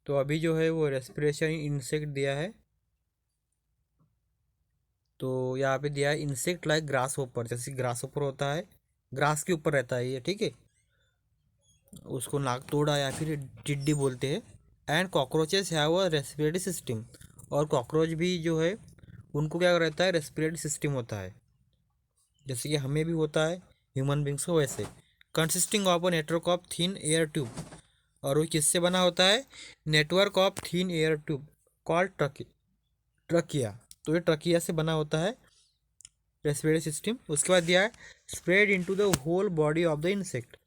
तो अभी जो है वो रेस्पिरेशन इंसेक्ट दिया है। तो यहाँ पे दिया है इंसेक्ट लाइक ग्रास होपर, जैसे ग्रास होपर होता है, ग्रास के ऊपर रहता है ये, ठीक है, उसको नाक तोड़ा या फिर टिड्डी बोलते हैं। And cockroaches have a respiratory system, और कॉकरोच भी जो है उनको क्या रहता है, रेस्पिरेटरी सिस्टम होता है, जैसे कि हमें भी होता है ह्यूमन बींग्स को वैसे। Consisting of a network of thin air tube, और वो किससे बना होता है, network of thin air tube called trachea. तो ये ट्रकिया से बना होता है रेस्पिरेटरी सिस्टम। उसके बाद दिया है spread into the whole body of the insect,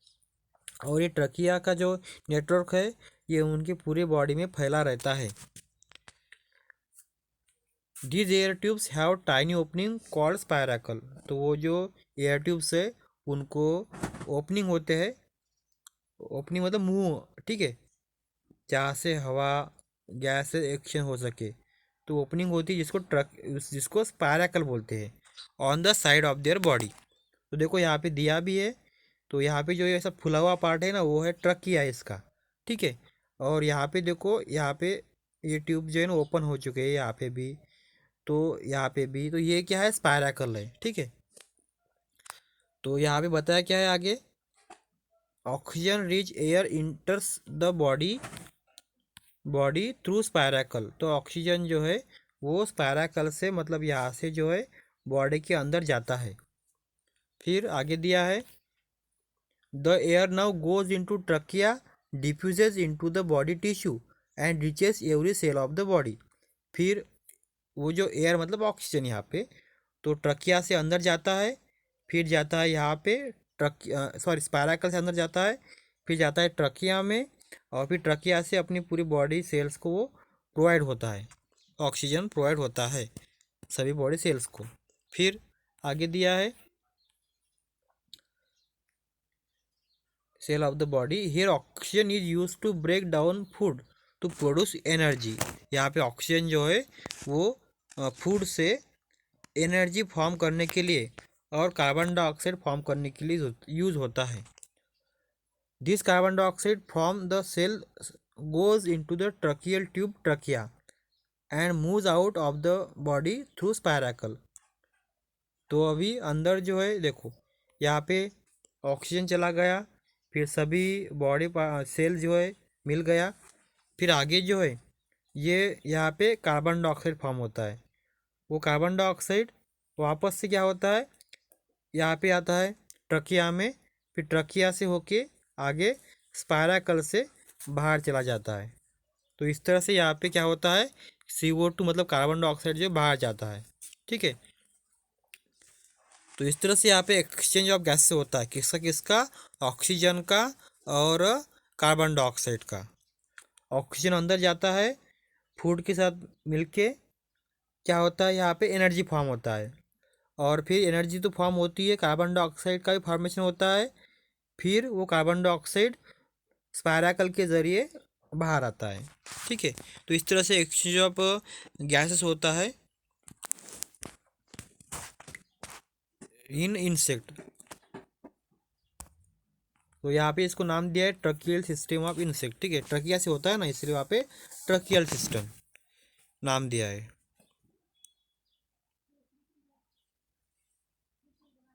और ये ट्रकिया का जो नेटवर्क है ये उनकी पूरी बॉडी में फैला रहता है। These air tubes have tiny opening called spiracle, तो वो जो एयर ट्यूब्स है उनको ओपनिंग होते हैं, ओपनिंग मतलब मुंह, ठीक है, जहाँ से हवा गैस से एक्शन हो सके, तो ओपनिंग होती है जिसको स्पायरकल बोलते हैं, on the side of their body. तो देखो यहाँ पे दिया भी है, तो यहाँ पे जो ये सब फुला हुआ पार्ट है ना वो है ट्रकिया इसका, ठीक है। और यहाँ पे देखो, यहाँ पे ये ट्यूब जो है ना ओपन हो चुके हैं यहाँ पे भी, तो यहाँ पे भी, तो ये क्या है, स्पायरकल है, ठीक है। तो यहाँ पे बताया क्या है आगे, oxygen rich air enters the body through spiracle, तो ऑक्सीजन जो है वो स्पायरकल से, मतलब यहाँ से जो है बॉडी के अंदर जाता है। फिर आगे दिया है the air now goes into trachea, diffuses into the body tissue and reaches every cell of the body. फिर वो जो एयर मतलब ऑक्सीजन यहाँ पे, तो ट्रकिया से अंदर जाता है, फिर जाता है यहाँ पे स्पायरकल से अंदर जाता है, फिर जाता है ट्रकिया में, और फिर ट्रकिया से अपनी पूरी बॉडी सेल्स को वो प्रोवाइड होता है, ऑक्सीजन प्रोवाइड होता है सभी बॉडी सेल्स को। फिर आगे दिया है cell of the body, here oxygen is use to break down food to produce energy. यहाँ पे ऑक्सीजन जो है वो फूड से एनर्जी फॉर्म करने के लिए और कार्बन डाइऑक्साइड फॉर्म करने के लिए यूज होता है। This carbon dioxide from the cell goes into the tracheal tube trachea and moves out of the body through spiracle. तो अभी अंदर जो है देखो, यहाँ पे ऑक्सीजन चला गया, फिर सभी बॉडी सेल जो है मिल गया, फिर आगे जो है ये यहाँ पे कार्बन डाइऑक्साइड फॉर्म होता है। वो कार्बन डाइऑक्साइड वापस से क्या होता है, यहाँ पे आता है ट्रकिया में, फिर ट्रकिया से होके आगे स्पायरकल से बाहर चला जाता है। तो इस तरह से यहाँ पे क्या होता है, CO2 मतलब कार्बन डाइऑक्साइड जो बाहर जाता है, ठीक है। तो इस तरह से यहाँ पे एक्सचेंज ऑफ गैस से होता है, किसका किसका, ऑक्सीजन का और कार्बन डाइऑक्साइड का। ऑक्सीजन अंदर जाता है, फूड के साथ मिलके क्या होता है, यहाँ पे एनर्जी फॉर्म होता है, और फिर एनर्जी तो फॉर्म होती है, कार्बन डाइऑक्साइड का भी फॉर्मेशन होता है, फिर वो कार्बन डाइऑक्साइड स्पायरकल के ज़रिए बाहर आता है, ठीक है। तो इस तरह से एक्सचेंज ऑफ गैसेस होता है इन इंसेक्ट। तो यहाँ पे इसको नाम दिया है ट्रकियल सिस्टम ऑफ इंसेक्ट, ठीक है, ट्रकिया से होता है ना, इसलिए वहाँ पे ट्रकियल सिस्टम नाम दिया है।